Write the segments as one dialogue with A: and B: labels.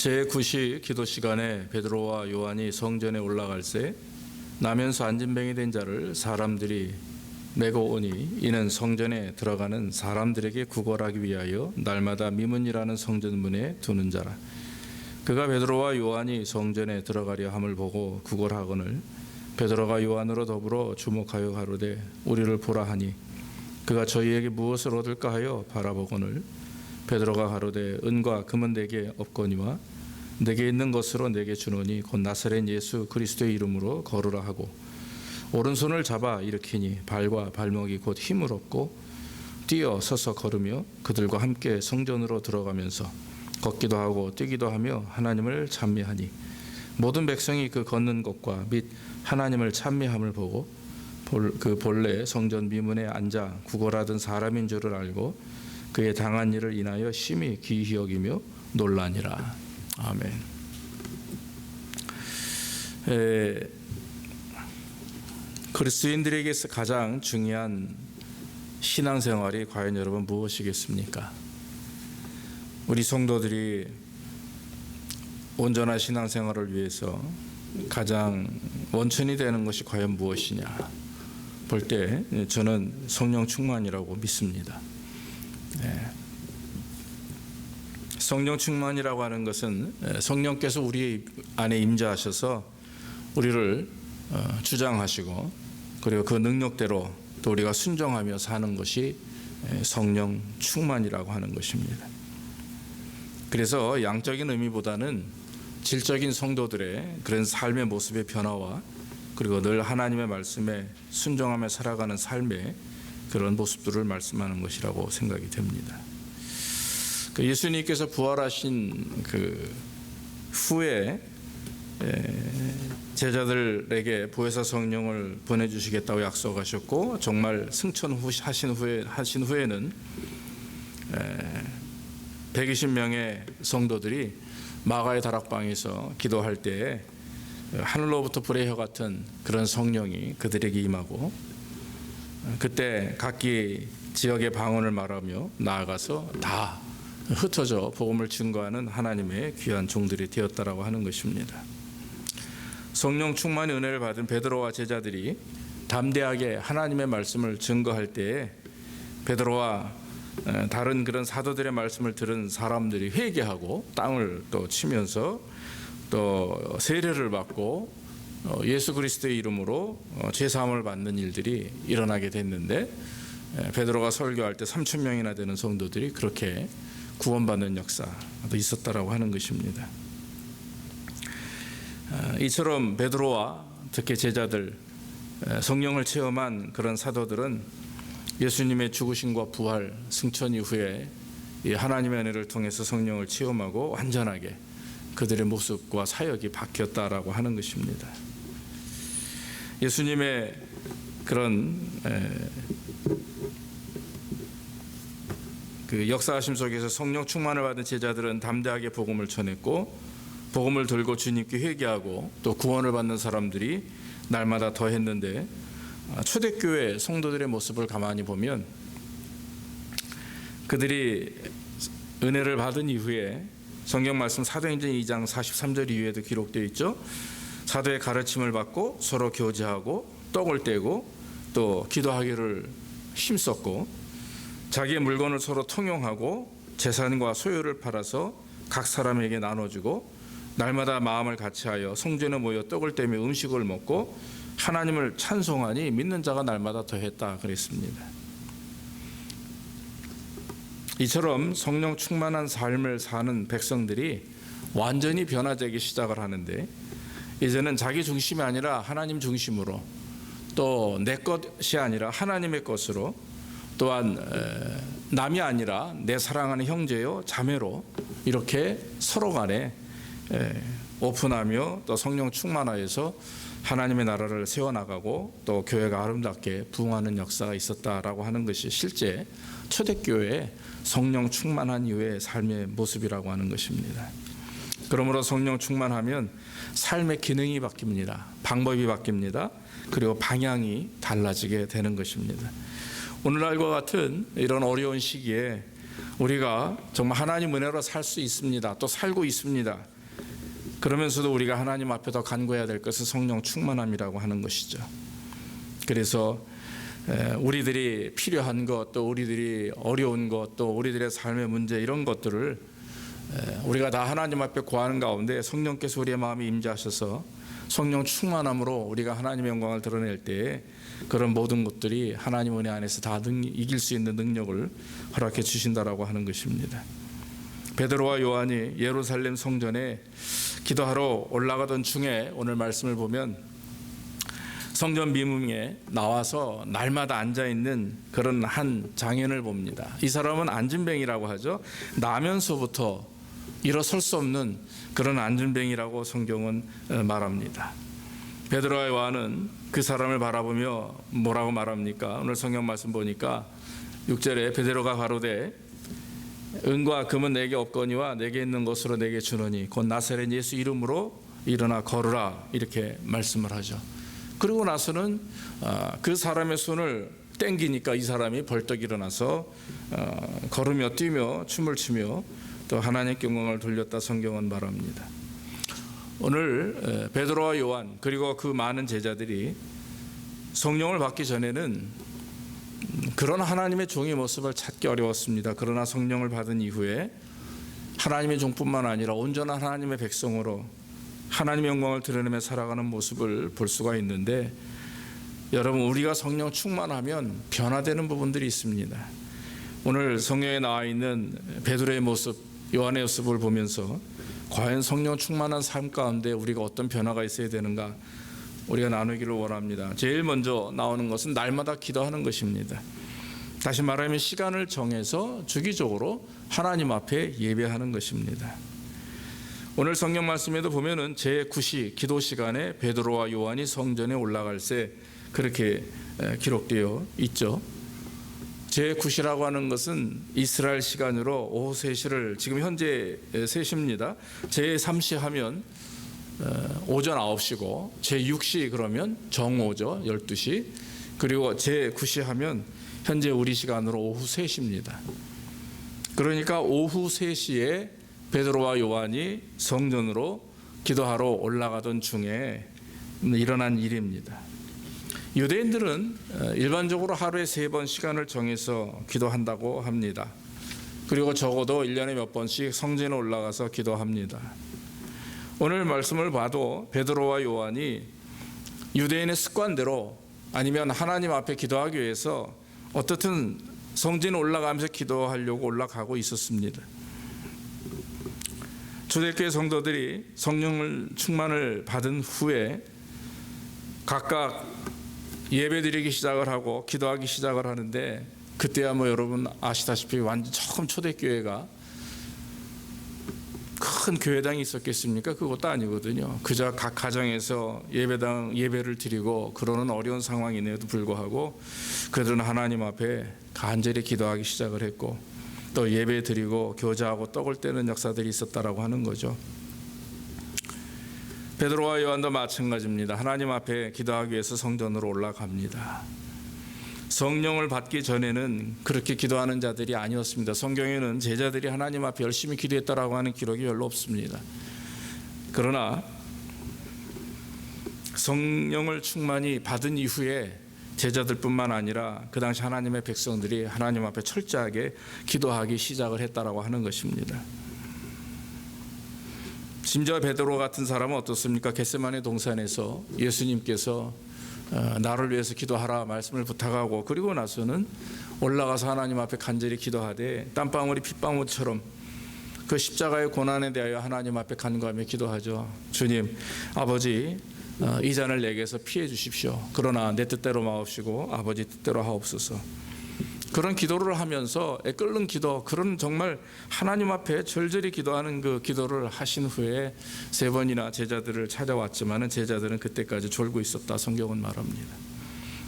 A: 제9시 기도 시간에 베드로와 요한이 성전에 올라갈 새 나면서 안진뱅이 된 자를 사람들이 메고 오니 이는 성전에 들어가는 사람들에게 구걸하기 위하여 날마다 미문이라는 성전문에 두는 자라. 그가 베드로와 요한이 성전에 들어가려 함을 보고 구걸하거늘 베드로가 요한으로 더불어 주목하여 가로되 우리를 보라 하니 그가 저희에게 무엇을 얻을까 하여 바라보거늘 베드로가 가로되 은과 금은 내게 없거니와 내게 있는 것으로 내게 주노니 곧 나사렛 예수 그리스도의 이름으로 걸으라 하고 오른손을 잡아 일으키니 발과 발목이 곧 힘을 얻고 뛰어 서서 걸으며 그들과 함께 성전으로 들어가면서 걷기도 하고 뛰기도 하며 하나님을 찬미하니 모든 백성이 그 걷는 것과 및 하나님을 찬미함을 보고 그 본래 성전 미문에 앉아 구걸하던 사람인 줄을 알고 그의 당한 일을 인하여 심히 기이히 여기며 놀라니라. 아멘. 그리스도인들에게서 가장 중요한 신앙생활이 과연 여러분 무엇이겠습니까? 우리 성도들이 온전한 신앙생활을 위해서 가장 원천이 되는 것이 과연 무엇이냐 볼 때 저는 성령 충만이라고 믿습니다. 성령 충만이라고 하는 것은 성령께서 우리 안에 임재하셔서 우리를 주장하시고 그리고 그 능력대로 또 우리가 순종하며 사는 것이 성령 충만이라고 하는 것입니다. 그래서 양적인 의미보다는 질적인 성도들의 그런 삶의 모습의 변화와 그리고 늘 하나님의 말씀에 순종하며 살아가는 삶의 그런 모습들을 말씀하는 것이라고 생각이 됩니다. 예수님께서 부활하신 그 후에 제자들에게 보혜사 성령을 보내주시겠다고 약속하셨고 정말 승천하신 후에는 120명의 성도들이 마가의 다락방에서 기도할 때에 하늘로부터 불의 혀 같은 그런 성령이 그들에게 임하고 그때 각기 지역의 방언을 말하며 나아가서 다 흩어져 복음을 증거하는 하나님의 귀한 종들이 되었다라고 하는 것입니다. 성령 충만의 은혜를 받은 베드로와 제자들이 담대하게 하나님의 말씀을 증거할 때에 베드로와 다른 그런 사도들의 말씀을 들은 사람들이 회개하고 땅을 또 치면서 또 세례를 받고 예수 그리스도의 이름으로 죄 사함을 받는 일들이 일어나게 됐는데 베드로가 설교할 때 3,000명이나 되는 성도들이 그렇게 구원받는 역사도 있었다라고 하는 것입니다. 이처럼 베드로와 특히 제자들 성령을 체험한 그런 사도들은 예수님의 죽으심과 부활 승천 이후에 하나님의 은혜를 통해서 성령을 체험하고 완전하게 그들의 모습과 사역이 바뀌었다라고 하는 것입니다. 예수님의 그런 그 역사하심 속에서 성령 충만을 받은 제자들은 담대하게 복음을 전했고 복음을 들고 주님께 회개하고 또 구원을 받는 사람들이 날마다 더했는데 초대교회 성도들의 모습을 가만히 보면 그들이 은혜를 받은 이후에 성경 말씀 사도행전 2장 43절 이후에도 기록되어 있죠. 사도의 가르침을 받고 서로 교제하고 떡을 떼고 또 기도하기를 힘썼고 자기의 물건을 서로 통용하고 재산과 소유를 팔아서 각 사람에게 나눠주고 날마다 마음을 같이하여 성전에 모여 떡을 떼며 음식을 먹고 하나님을 찬송하니 믿는 자가 날마다 더했다 그랬습니다. 이처럼 성령 충만한 삶을 사는 백성들이 완전히 변화되기 시작을 하는데 이제는 자기 중심이 아니라 하나님 중심으로 또 내 것이 아니라 하나님의 것으로 또한 남이 아니라 내 사랑하는 형제요 자매로 이렇게 서로 간에 오픈하며 또 성령 충만하여서 하나님의 나라를 세워나가고 또 교회가 아름답게 부흥하는 역사가 있었다라고 하는 것이 실제 초대교회의 성령 충만한 이후의 삶의 모습이라고 하는 것입니다. 그러므로 성령 충만하면 삶의 기능이 바뀝니다. 방법이 바뀝니다. 그리고 방향이 달라지게 되는 것입니다. 오늘날과 같은 이런 어려운 시기에 우리가 정말 하나님 은혜로 살 수 있습니다. 또 살고 있습니다. 그러면서도 우리가 하나님 앞에 더 간구해야 될 것은 성령 충만함이라고 하는 것이죠. 그래서 우리들이 필요한 것, 또 우리들이 어려운 것, 또 우리들의 삶의 문제, 이런 것들을 우리가 다 하나님 앞에 구하는 가운데 성령께서 우리의 마음에 임재하셔서 성령 충만함으로 우리가 하나님의 영광을 드러낼 때에 그런 모든 것들이 하나님 은혜 안에서 다 이길 수 있는 능력을 허락해 주신다라고 하는 것입니다. 베드로와 요한이 예루살렘 성전에 기도하러 올라가던 중에 오늘 말씀을 보면 성전 미문에 나와서 날마다 앉아있는 그런 한 장현을 봅니다. 이 사람은 안진뱅이라고 하죠. 나면서부터 일어설 수 없는 그런 안진뱅이라고 성경은 말합니다. 베드로와 요한은 그 사람을 바라보며 뭐라고 말합니까? 오늘 성경 말씀 보니까 6절에 베드로가 가로되 은과 금은 내게 없거니와 내게 있는 것으로 내게 주노니 곧 나사렛 예수 이름으로 일어나 걸으라, 이렇게 말씀을 하죠. 그리고 나서는 그 사람의 손을 땡기니까 이 사람이 벌떡 일어나서 걸으며 뛰며 춤을 추며 또 하나님께 영광을 돌렸다 성경은 말합니다. 오늘 베드로와 요한 그리고 그 많은 제자들이 성령을 받기 전에는 그런 하나님의 종의 모습을 찾기 어려웠습니다. 그러나 성령을 받은 이후에 하나님의 종뿐만 아니라 온전한 하나님의 백성으로 하나님의 영광을 드러내며 살아가는 모습을 볼 수가 있는데, 여러분, 우리가 성령 충만하면 변화되는 부분들이 있습니다. 오늘 성경에 나와 있는 베드로의 모습, 요한의 모습을 보면서 과연 성령 충만한 삶 가운데 우리가 어떤 변화가 있어야 되는가 우리가 나누기를 원합니다. 제일 먼저 나오는 것은 날마다 기도하는 것입니다. 다시 말하면 시간을 정해서 주기적으로 하나님 앞에 예배하는 것입니다. 오늘 성경 말씀에도 보면은 제9시 기도 시간에 베드로와 요한이 성전에 올라갈 때 그렇게 기록되어 있죠. 제9시라고 하는 것은 이스라엘 시간으로 오후 3시를, 지금 현재 3시입니다. 제3시 하면 오전 9시고 제6시 그러면 정오죠. 12시. 그리고 제9시 하면 현재 우리 시간으로 오후 3시입니다. 그러니까 오후 3시에 베드로와 요한이 성전으로 기도하러 올라가던 중에 일어난 일입니다. 유대인들은 일반적으로 하루에 3번 시간을 정해서 기도한다고 합니다. 그리고 적어도 1년에 몇 번씩 성전에 올라가서 기도합니다. 오늘 말씀을 봐도 베드로와 요한이 유대인의 습관대로 아니면 하나님 앞에 기도하기 위해서 어떻든 성전에 올라가면서 기도하려고 올라가고 있었습니다. 초대교회 성도들이 성령을 충만을 받은 후에 각각 예배드리기 시작을 하고 기도하기 시작을 하는데, 그때야 뭐 여러분 아시다시피 완전 처음 초대교회가 큰 교회당이 있었겠습니까? 그것도 아니거든요. 그저 각 가정에서 예배를 드리고 그러는 어려운 상황임에도 불구하고 그들은 하나님 앞에 간절히 기도하기 시작을 했고 또 예배 드리고 교제하고 떡을 떼는 역사들이 있었다라고 하는 거죠. 베드로와 요한도 마찬가지입니다. 하나님 앞에 기도하기 위해서 성전으로 올라갑니다. 성령을 받기 전에는 그렇게 기도하는 자들이 아니었습니다. 성경에는 제자들이 하나님 앞에 열심히 기도했다라고 하는 기록이 별로 없습니다. 그러나 성령을 충만히 받은 이후에 제자들뿐만 아니라 그 당시 하나님의 백성들이 하나님 앞에 철저하게 기도하기 시작을 했다라고 하는 것입니다. 심지어 베드로 같은 사람은 어떻습니까? 겟세마네 동산에서 예수님께서 나를 위해서 기도하라 말씀을 부탁하고 그리고 나서는 올라가서 하나님 앞에 간절히 기도하되 땀방울이 핏방울처럼 그 십자가의 고난에 대하여 하나님 앞에 간구하며 기도하죠. 주님, 아버지, 이 잔을 내게서 피해 주십시오. 그러나 내 뜻대로 마옵시고 아버지 뜻대로 하옵소서. 그런 기도를 하면서 끓는 기도, 그런 정말 하나님 앞에 절절히 기도하는 그 기도를 하신 후에 3번이나 제자들을 찾아왔지만 제자들은 그때까지 졸고 있었다 성경은 말합니다.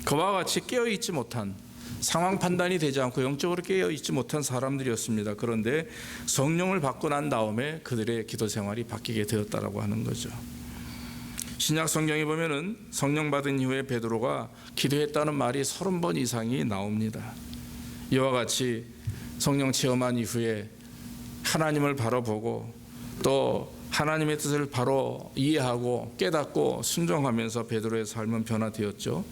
A: 그와 같이 깨어있지 못한, 상황 판단이 되지 않고 영적으로 깨어있지 못한 사람들이었습니다. 그런데 성령을 받고 난 다음에 그들의 기도 생활이 바뀌게 되었다라고 하는 거죠. 신약 성경에 보면은 성령 받은 이후에 베드로가 기도했다는 말이 30번 이상이 나옵니다. 이와 같이 성령 체험한 이후에 하나님을 바라보고 또 하나님의 뜻을 바로 이해하고 깨닫고 순종하면서 베드로의 삶은 변화되었죠.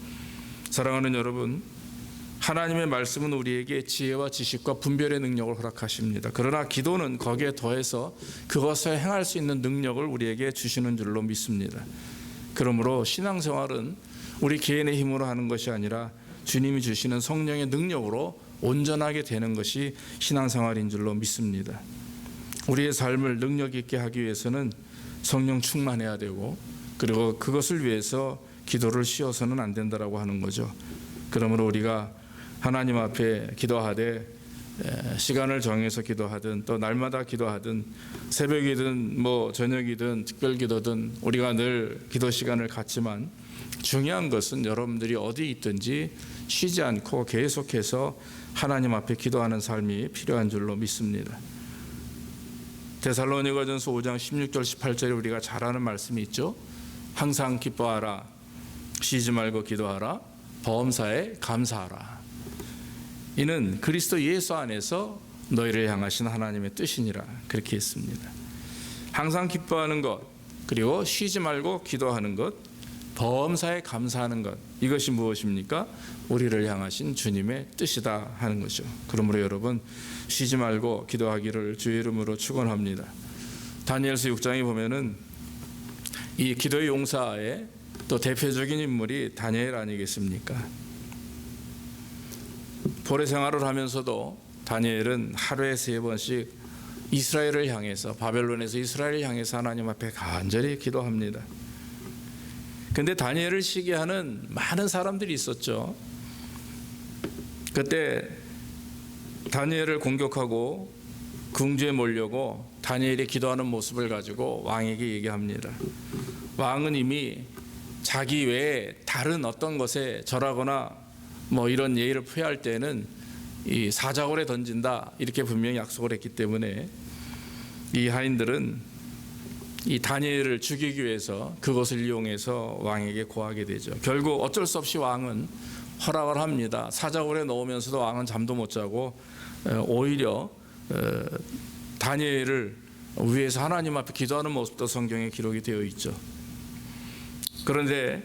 A: 사랑하는 여러분, 하나님의 말씀은 우리에게 지혜와 지식과 분별의 능력을 허락하십니다. 그러나 기도는 거기에 더해서 그것을 행할 수 있는 능력을 우리에게 주시는 줄로 믿습니다. 그러므로 신앙생활은 우리 개인의 힘으로 하는 것이 아니라 주님이 주시는 성령의 능력으로 온전하게 되는 것이 신앙생활인 줄로 믿습니다. 우리의 삶을 능력 있게 하기 위해서는 성령 충만해야 되고, 그리고 그것을 위해서 기도를 쉬어서는 안 된다라고 하는 거죠. 그러므로 우리가 하나님 앞에 기도하되 시간을 정해서 기도하든 또 날마다 기도하든 새벽이든 저녁이든 특별기도든 우리가 늘 기도 시간을 갖지만, 중요한 것은 여러분들이 어디 있든지 쉬지 않고 계속해서 하나님 앞에 기도하는 삶이 필요한 줄로 믿습니다. 데살로니가전서 5장 16절 18절에 우리가 잘 아는 말씀이 있죠. 항상 기뻐하라, 쉬지 말고 기도하라, 범사에 감사하라. 이는 그리스도 예수 안에서 너희를 향하신 하나님의 뜻이니라, 그렇게 했습니다. 항상 기뻐하는 것, 그리고 쉬지 말고 기도하는 것, 범사에 감사하는 것, 이것이 무엇입니까? 우리를 향하신 주님의 뜻이다 하는 것이죠. 그러므로 여러분, 쉬지 말고 기도하기를 주의 이름으로 축원합니다. 다니엘서 6장에 보면은 이 기도의 용사의 또 대표적인 인물이 다니엘 아니겠습니까? 포로 생활을 하면서도 다니엘은 하루에 3번씩 이스라엘을 향해서, 바벨론에서 이스라엘을 향해서 하나님 앞에 간절히 기도합니다. 그런데 다니엘을 시기하는 많은 사람들이 있었죠. 그때 다니엘을 공격하고 궁지에 몰려고 다니엘이 기도하는 모습을 가지고 왕에게 얘기합니다. 왕은 이미 자기 외에 다른 어떤 것에 절하거나 이런 예의를 표할 때는 이 사자굴에 던진다, 이렇게 분명히 약속을 했기 때문에 이 하인들은 이 다니엘을 죽이기 위해서 그것을 이용해서 왕에게 고하게 되죠. 결국 어쩔 수 없이 왕은 허락을 합니다. 사자굴에 넣으면서도 왕은 잠도 못 자고 오히려 다니엘을 위해서 하나님 앞에 기도하는 모습도 성경에 기록이 되어 있죠. 그런데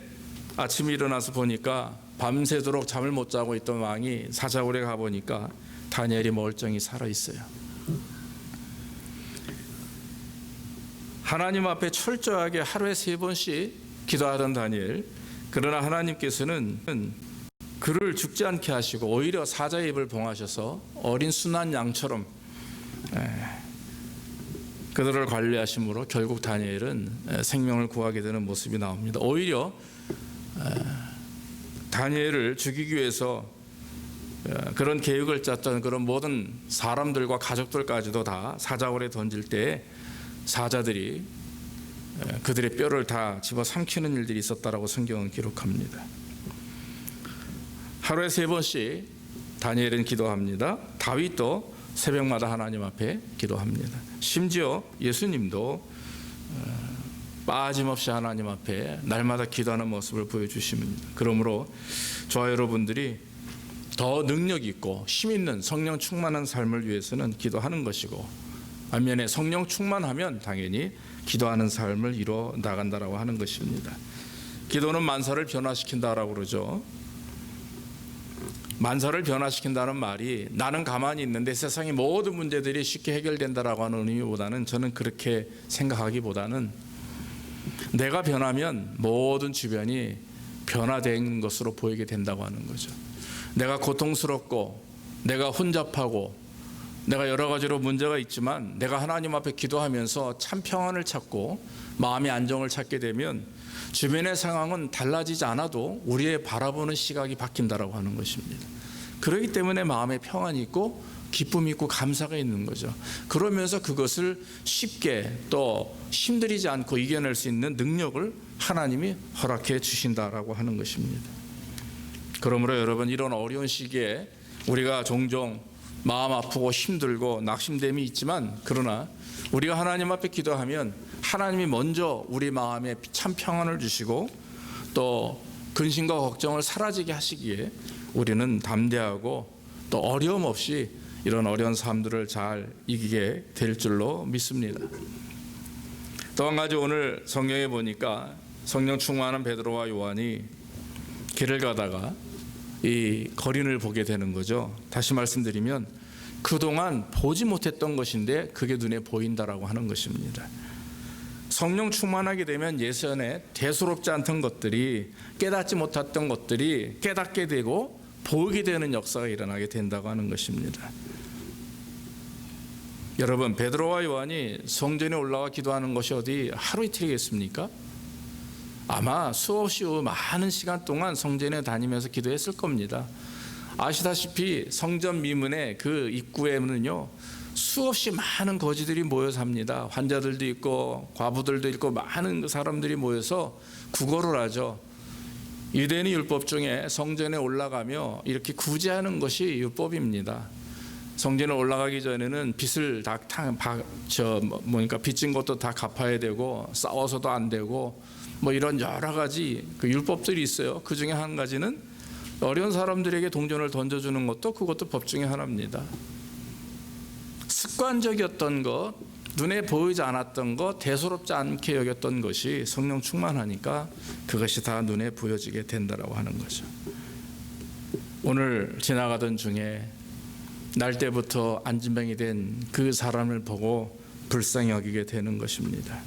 A: 아침에 일어나서 보니까 밤새도록 잠을 못 자고 있던 왕이 사자굴에 가보니까 다니엘이 멀쩡히 살아있어요. 하나님 앞에 철저하게 하루에 3번씩 기도하던 다니엘, 그러나 하나님께서는 그를 죽지 않게 하시고 오히려 사자의 입을 봉하셔서 어린 순한 양처럼 그들을 관리하심으로 결국 다니엘은 생명을 구하게 되는 모습이 나옵니다. 오히려 다니엘을 죽이기 위해서 그런 계획을 짰던 그런 모든 사람들과 가족들까지도 다 사자굴에 던질 때 사자들이 그들의 뼈를 다 집어삼키는 일들이 있었다라고 성경은 기록합니다. 하루에 3번씩 다니엘은 기도합니다. 다윗도 새벽마다 하나님 앞에 기도합니다. 심지어 예수님도 빠짐없이 하나님 앞에 날마다 기도하는 모습을 보여주십니다. 그러므로 저와 여러분들이 더 능력 있고 힘 있는 성령 충만한 삶을 위해서는 기도하는 것이고, 반면에 성령 충만하면 당연히 기도하는 삶을 이루어 나간다라고 하는 것입니다. 기도는 만사를 변화시킨다라고 그러죠. 만사를 변화시킨다는 말이 나는 가만히 있는데 세상의 모든 문제들이 쉽게 해결된다라고 하는 의미보다는, 저는 그렇게 생각하기보다는 내가 변하면 모든 주변이 변화된 것으로 보이게 된다고 하는 거죠. 내가 고통스럽고 내가 혼잡하고 내가 여러 가지로 문제가 있지만 내가 하나님 앞에 기도하면서 참 평안을 찾고 마음의 안정을 찾게 되면 주변의 상황은 달라지지 않아도 우리의 바라보는 시각이 바뀐다라고 하는 것입니다. 그렇기 때문에 마음에 평안이 있고 기쁨이 있고 감사가 있는 거죠. 그러면서 그것을 쉽게 또 힘들이지 않고 이겨낼 수 있는 능력을 하나님이 허락해 주신다라고 하는 것입니다. 그러므로 여러분, 이런 어려운 시기에 우리가 종종 마음 아프고 힘들고 낙심됨이 있지만, 그러나 우리가 하나님 앞에 기도하면 하나님이 먼저 우리 마음에 참 평안을 주시고 또 근심과 걱정을 사라지게 하시기에 우리는 담대하고 또 어려움 없이 이런 어려운 삶들을 잘 이기게 될 줄로 믿습니다. 또 한 가지 오늘 성경에 보니까 성령 충만한 베드로와 요한이 길을 가다가 이 거린을 보게 되는 거죠. 다시 말씀드리면 그동안 보지 못했던 것인데 그게 눈에 보인다라고 하는 것입니다. 성령 충만하게 되면 예전에 대수롭지 않던 것들이, 깨닫지 못했던 것들이 깨닫게 되고 보이게 되는 역사가 일어나게 된다고 하는 것입니다. 여러분, 베드로와 요한이 성전에 올라와 기도하는 것이 어디 하루 이틀이겠습니까? 아마 수없이 많은 시간 동안 성전에 다니면서 기도했을 겁니다. 아시다시피 성전 미문의 그 입구에는요 수없이 많은 거지들이 모여 삽니다. 환자들도 있고 과부들도 있고 많은 사람들이 모여서 구걸을 하죠. 유대인의 율법 중에 성전에 올라가며 이렇게 구제하는 것이 율법입니다. 성전에 올라가기 전에는 빚을 빚진 것도 다 갚아야 되고, 싸워서도 안 되고, 뭐 이런 여러 가지 그 율법들이 있어요. 그 중에 한 가지는 어려운 사람들에게 동전을 던져주는 것도, 그것도 법 중에 하나입니다. 습관적이었던 것, 눈에 보이지 않았던 것, 대수롭지 않게 여겼던 것이 성령 충만하니까 그것이 다 눈에 보여지게 된다라고 하는 거죠. 오늘 지나가던 중에 날 때부터 안진병이 된 그 사람을 보고 불쌍히 여기게 되는 것입니다.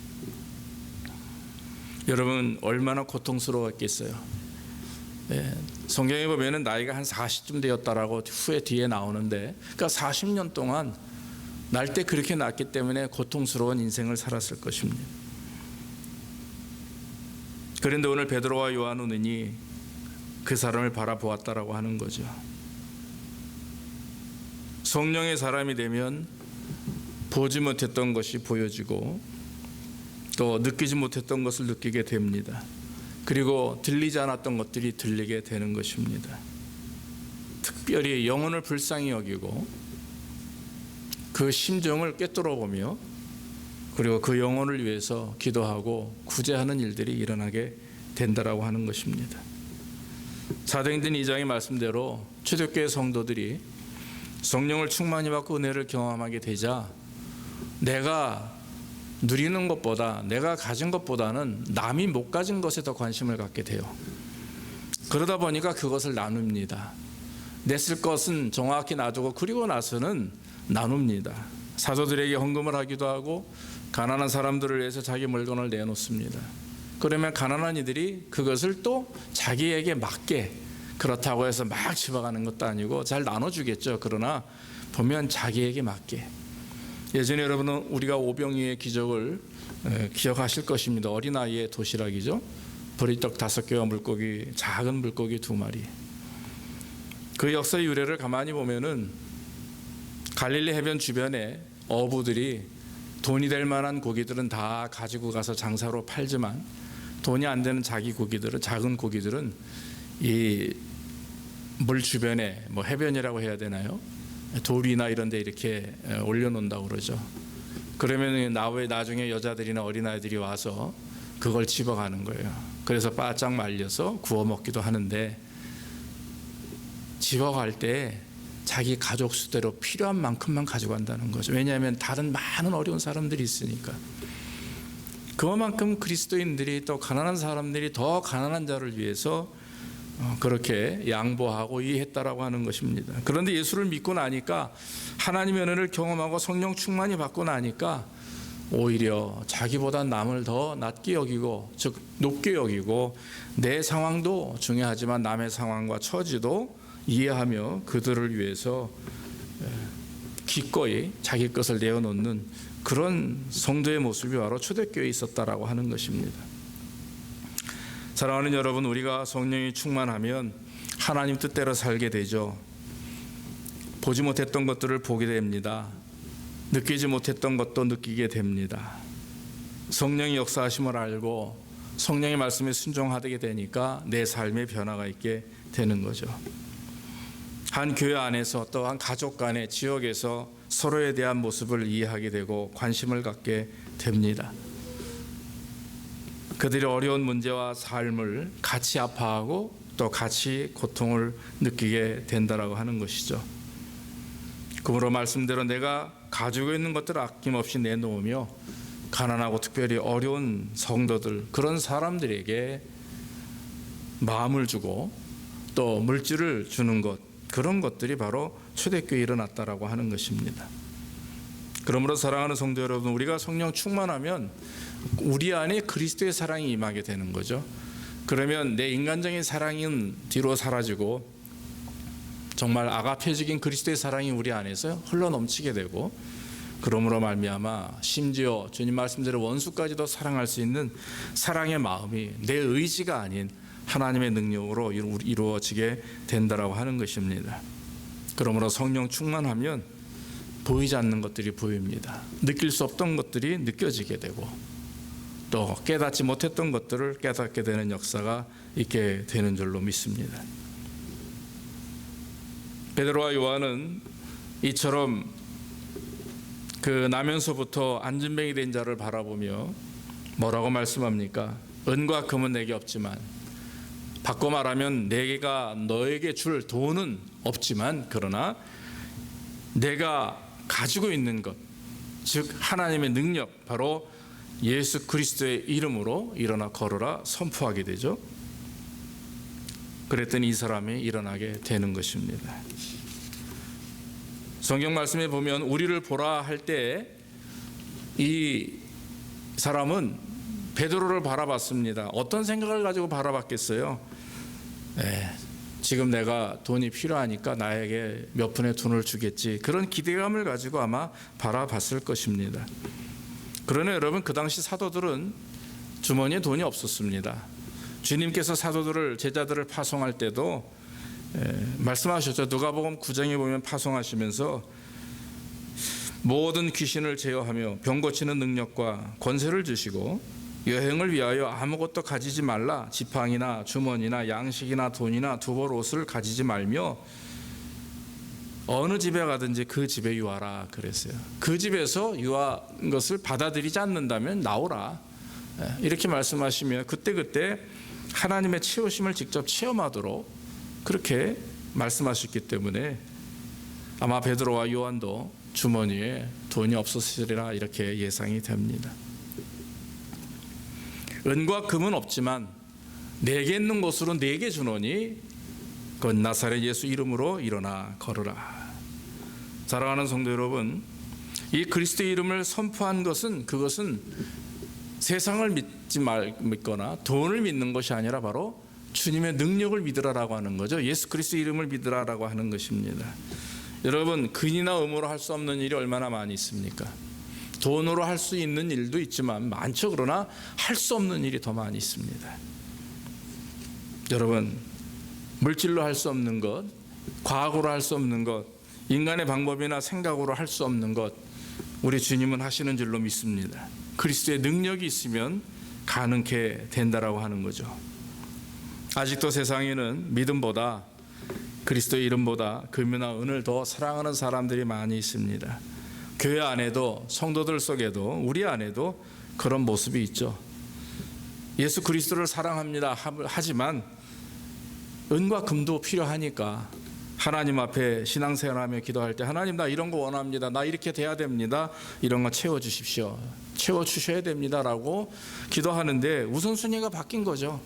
A: 여러분, 얼마나 고통스러웠겠어요. 성경에 보면은 나이가 한 40쯤 되었다라고 후에 뒤에 나오는데, 그러니까 40년 동안 날 때 그렇게 났기 때문에 고통스러운 인생을 살았을 것입니다. 그런데 오늘 베드로와 요한은 그 사람을 바라보았다라고 하는 거죠. 성령의 사람이 되면 보지 못했던 것이 보여지고 또 느끼지 못했던 것을 느끼게 됩니다. 그리고 들리지 않았던 것들이 들리게 되는 것입니다. 특별히 영혼을 불쌍히 여기고 그 심정을 꿰뚫어 보며, 그리고 그 영혼을 위해서 기도하고 구제하는 일들이 일어나게 된다라고 하는 것입니다. 사도행전 2장의 말씀대로 초대교회 성도들이 성령을 충만히 받고 은혜를 경험하게 되자 내가 누리는 것보다, 내가 가진 것보다는 남이 못 가진 것에 더 관심을 갖게 돼요. 그러다 보니까 그것을 나눕니다. 냈을 것은 정확히 놔두고 그리고 나서는 나눕니다. 사도들에게 헌금을 하기도 하고 가난한 사람들을 위해서 자기 물건을 내놓습니다. 그러면 가난한 이들이 그것을 또 자기에게 맞게, 그렇다고 해서 막 집어가는 것도 아니고 잘 나눠주겠죠. 그러나 보면 자기에게 맞게. 예전에 여러분은 우리가 오병이의 기적을 기억하실 것입니다. 어린아이의 도시락이죠. 보리떡 5개와 물고기, 작은 물고기 2마리. 그 역사의 유래를 가만히 보면은 갈릴리 해변 주변에 어부들이 돈이 될 만한 고기들은 다 가지고 가서 장사로 팔지만 돈이 안 되는 자기 고기들은, 작은 고기들은 이 물 주변에, 뭐 해변이라고 해야 되나요? 돌이나 이런 데 이렇게 올려놓는다고 그러죠. 그러면 나중에 여자들이나 어린아이들이 와서 그걸 집어가는 거예요. 그래서 바짝 말려서 구워 먹기도 하는데, 집어갈 때 자기 가족 수대로 필요한 만큼만 가져간다는 거죠. 왜냐하면 다른 많은 어려운 사람들이 있으니까. 그만큼 그리스도인들이, 또 가난한 사람들이 더 가난한 자를 위해서 그렇게 양보하고 이해했다라고 하는 것입니다. 그런데 예수를 믿고 나니까, 하나님의 은혜를 경험하고 성령 충만히 받고 나니까 오히려 자기보다 남을 더 낮게 여기고, 즉 높게 여기고, 내 상황도 중요하지만 남의 상황과 처지도 이해하며 그들을 위해서 기꺼이 자기 것을 내어놓는 그런 성도의 모습이 바로 초대교회에 있었다라고 하는 것입니다. 사랑하는 여러분, 우리가 성령이 충만하면 하나님 뜻대로 살게 되죠. 보지 못했던 것들을 보게 됩니다. 느끼지 못했던 것도 느끼게 됩니다. 성령이 역사하심을 알고 성령의 말씀에 순종하게 되니까 내 삶에 변화가 있게 되는 거죠. 한 교회 안에서, 또 한 가족 간의, 지역에서 서로에 대한 모습을 이해하게 되고 관심을 갖게 됩니다. 그들의 어려운 문제와 삶을 같이 아파하고 또 같이 고통을 느끼게 된다라고 하는 것이죠. 그러므로 말씀대로 내가 가지고 있는 것들을 아낌없이 내놓으며 가난하고 특별히 어려운 성도들, 그런 사람들에게 마음을 주고 또 물질을 주는 것, 그런 것들이 바로 초대교회에 일어났다라고 하는 것입니다. 그러므로 사랑하는 성도 여러분, 우리가 성령 충만하면 우리 안에 그리스도의 사랑이 임하게 되는 거죠. 그러면 내 인간적인 사랑은 뒤로 사라지고 정말 아가페적인 그리스도의 사랑이 우리 안에서 흘러넘치게 되고, 그러므로 말미암아 심지어 주님 말씀대로 원수까지도 사랑할 수 있는 사랑의 마음이 내 의지가 아닌 하나님의 능력으로 이루어지게 된다라고 하는 것입니다. 그러므로 성령 충만하면 보이지 않는 것들이 보입니다. 느낄 수 없던 것들이 느껴지게 되고 또 깨닫지 못했던 것들을 깨닫게 되는 역사가 있게 되는 줄로 믿습니다. 베드로와 요한은 이처럼 그 나면서부터 안진뱅이 된 자를 바라보며 뭐라고 말씀합니까? 은과 금은 내게 없지만, 바꿔 말하면 내가 너에게 줄 돈은 없지만 그러나 내가 가지고 있는 것, 즉 하나님의 능력, 바로 예수 그리스도의 이름으로 일어나 걸어라 선포하게 되죠. 그랬더니 이 사람이 일어나게 되는 것입니다. 성경 말씀에 보면 우리를 보라 할 때 이 사람은 베드로를 바라봤습니다. 어떤 생각을 가지고 바라봤겠어요? 지금 내가 돈이 필요하니까 나에게 몇 푼의 돈을 주겠지, 그런 기대감을 가지고 아마 바라봤을 것입니다. 그러나 여러분, 그 당시 사도들은 주머니에 돈이 없었습니다. 주님께서 사도들을, 제자들을 파송할 때도 말씀하셨죠. 누가복음 9장에 보면 파송하시면서 모든 귀신을 제어하며 병 고치는 능력과 권세를 주시고 여행을 위하여 아무것도 가지지 말라, 지팡이나 주머니나 양식이나 돈이나 두벌 옷을 가지지 말며 어느 집에 가든지 그 집에 유하라 그랬어요. 그 집에서 유한 것을 받아들이지 않는다면 나오라, 이렇게 말씀하시며 그때그때 하나님의 채우심을 직접 체험하도록 그렇게 말씀하셨기 때문에 아마 베드로와 요한도 주머니에 돈이 없었으리라 이렇게 예상이 됩니다. 은과 금은 없지만 내게 있는 것으로 내게 주노니 그건 나사렛 예수 이름으로 일어나 걸으라. 사랑하는 성도 여러분, 이 그리스도의 이름을 선포한 것은, 그것은 세상을 믿거나 돈을 믿는 것이 아니라 바로 주님의 능력을 믿으라라고 하는 거죠. 예수 그리스도의 이름을 믿으라라고 하는 것입니다. 여러분, 근이나 음으로 할 수 없는 일이 얼마나 많이 있습니까? 돈으로 할 수 있는 일도 있지만 많죠. 그러나 할 수 없는 일이 더 많이 있습니다. 여러분, 물질로 할 수 없는 것, 과학으로 할 수 없는 것, 인간의 방법이나 생각으로 할 수 없는 것, 우리 주님은 하시는 줄로 믿습니다. 그리스도의 능력이 있으면 가능케 된다라고 하는 거죠. 아직도 세상에는 믿음보다, 그리스도의 이름보다 금이나 은을 더 사랑하는 사람들이 많이 있습니다. 교회 안에도, 성도들 속에도, 우리 안에도 그런 모습이 있죠. 예수 그리스도를 사랑합니다 하지만 은과 금도 필요하니까 하나님 앞에 신앙생활하며 기도할 때, 하나님 나 이런 거 원합니다, 나 이렇게 돼야 됩니다, 이런 거 채워주십시오, 채워주셔야 됩니다 라고 기도하는데 우선순위가 바뀐 거죠.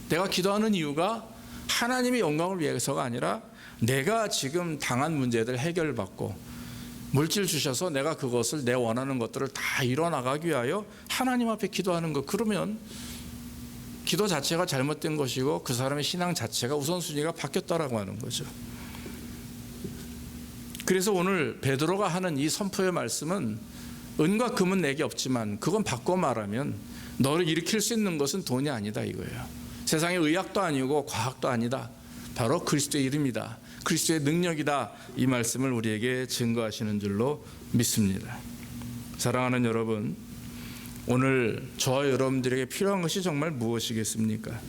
A: 내가 기도하는 이유가 하나님의 영광을 위해서가 아니라 내가 지금 당한 문제들 해결받고 물질 주셔서 내가 그것을, 내 원하는 것들을 다 이뤄나가기 위하여 하나님 앞에 기도하는 것, 그러면 기도 자체가 잘못된 것이고 그 사람의 신앙 자체가 우선순위가 바뀌었다라고 하는 거죠. 그래서 오늘 베드로가 하는 이 선포의 말씀은 은과 금은 내게 없지만, 그건 바꿔 말하면 너를 일으킬 수 있는 것은 돈이 아니다 이거예요. 세상의 의학도 아니고 과학도 아니다, 바로 그리스도의 이름이다, 그리스도의 능력이다, 이 말씀을 우리에게 증거하시는 줄로 믿습니다. 사랑하는 여러분, 오늘 저와 여러분들에게 필요한 것이 정말 무엇이겠습니까?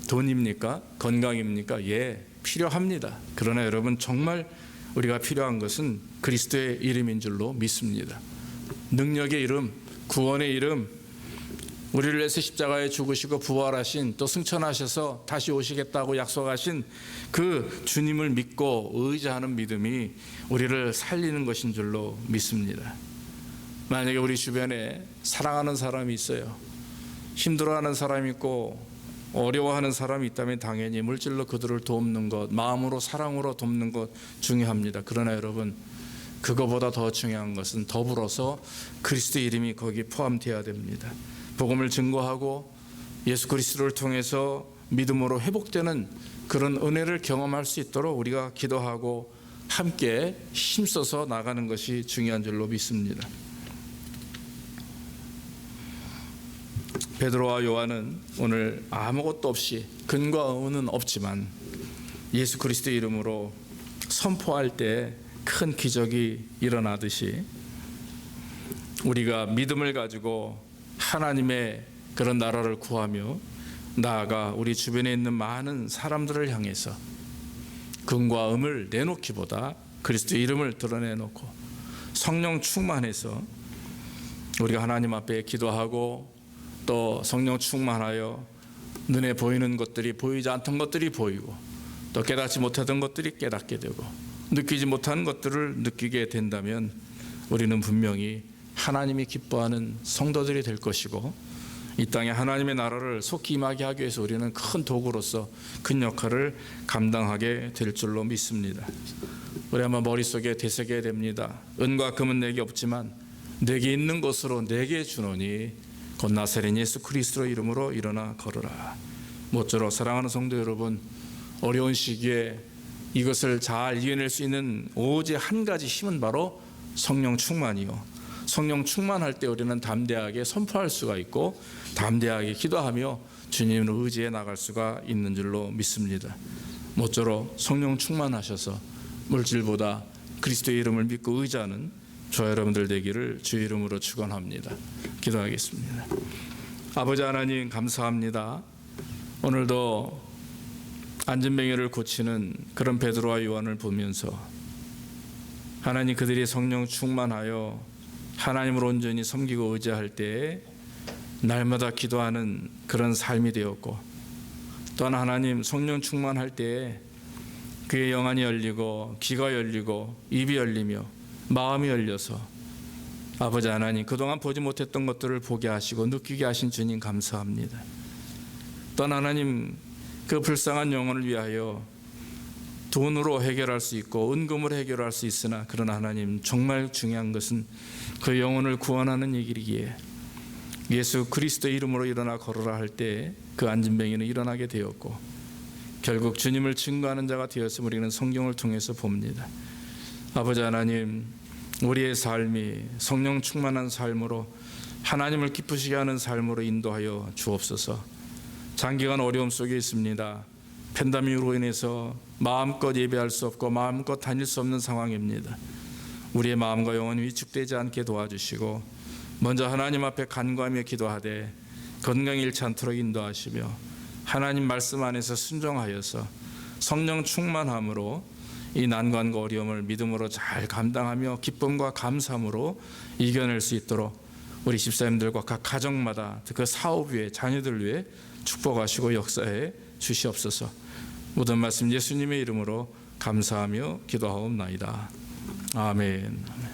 A: 돈입니까? 건강입니까? 예, 필요합니다. 그러나 여러분, 정말 우리가 필요한 것은 그리스도의 이름인 줄로 믿습니다. 능력의 이름, 구원의 이름, 우리를 위해서 십자가에 죽으시고 부활하신, 또 승천하셔서 다시 오시겠다고 약속하신 그 주님을 믿고 의지하는 믿음이 우리를 살리는 것인 줄로 믿습니다. 만약에 우리 주변에 사랑하는 사람이 있어요. 힘들어하는 사람이 있고 어려워하는 사람이 있다면 당연히 물질로 그들을 돕는 것, 마음으로 사랑으로 돕는 것 중요합니다. 그러나 여러분, 그거보다 더 중요한 것은 더불어서 그리스도 이름이 거기에 포함되어야 됩니다. 복음을 증거하고 예수 그리스도를 통해서 믿음으로 회복되는 그런 은혜를 경험할 수 있도록 우리가 기도하고 함께 힘써서 나가는 것이 중요한 줄로 믿습니다. 베드로와 요한은 오늘 아무것도 없이 근거와 의무는 없지만 예수 그리스도 이름으로 선포할 때 큰 기적이 일어나듯이 우리가 믿음을 가지고 하나님의 그런 나라를 구하며 나아가 우리 주변에 있는 많은 사람들을 향해서 근거와 의무를 내놓기보다 그리스도 이름을 드러내놓고 성령 충만해서 우리가 하나님 앞에 기도하고 또 성령 충만하여 눈에 보이는 것들이 보이지 않던 것들이 보이고 또 깨닫지 못하던 것들이 깨닫게 되고 느끼지 못한 것들을 느끼게 된다면 우리는 분명히 하나님이 기뻐하는 성도들이 될 것이고 이 땅에 하나님의 나라를 속히 임하게 하기 위해서 우리는 큰 도구로서 큰 역할을 감당하게 될 줄로 믿습니다. 우리 한번 머릿속에 되새겨야 됩니다. 은과 금은 내게 없지만 내게 있는 것으로 내게 주노니 곧 나사렛 예수 그리스도의 이름으로 일어나 걸으라. 모쪼록 사랑하는 성도 여러분, 어려운 시기에 이것을 잘 이겨낼 수 있는 오직 한 가지 힘은 바로 성령 충만이요. 성령 충만할 때 우리는 담대하게 선포할 수가 있고 담대하게 기도하며 주님을 의지해 나갈 수가 있는 줄로 믿습니다. 모쪼록 성령 충만하셔서 물질보다 그리스도의 이름을 믿고 의지하는 저와 여러분들 되기를 주의 이름으로 축원합니다. 기도하겠습니다. 아버지 하나님 감사합니다. 오늘도 안진뱅이를 고치는 그런 베드로와 요한을 보면서 하나님 그들이 성령 충만하여 하나님을 온전히 섬기고 의지할 때에 날마다 기도하는 그런 삶이 되었고 또한 하나님 성령 충만할 때에 그의 영안이 열리고 귀가 열리고 입이 열리며 마음이 열려서 아버지 하나님 그동안 보지 못했던 것들을 보게 하시고 느끼게 하신 주님 감사합니다. 또한 하나님 그 불쌍한 영혼을 위하여 돈으로 해결할 수 있고 은금으로 해결할 수 있으나 그러나 하나님 정말 중요한 것은 그 영혼을 구원하는 일이기에 예수 그리스도 이름으로 일어나 걸으라 할 때 그 안진뱅이는 일어나게 되었고 결국 주님을 증거하는 자가 되었음을 우리는 성경을 통해서 봅니다. 아버지 하나님 우리의 삶이 성령 충만한 삶으로 하나님을 기쁘시게 하는 삶으로 인도하여 주옵소서. 장기간 어려움 속에 있습니다. 팬데믹으로 인해서 마음껏 예배할 수 없고 마음껏 다닐 수 없는 상황입니다. 우리의 마음과 영혼이 위축되지 않게 도와주시고 먼저 하나님 앞에 간구하며 기도하되 건강이 잃지 않도록 인도하시며 하나님 말씀 안에서 순종하여서 성령 충만함으로 이 난관과 어려움을 믿음으로 잘 감당하며 기쁨과 감사함으로 이겨낼 수 있도록 우리 집사님들과 각 가정마다 그 사업 위에 자녀들 위에 축복하시고 역사해 주시옵소서. 모든 말씀 예수님의 이름으로 감사하며 기도하옵나이다. 아멘.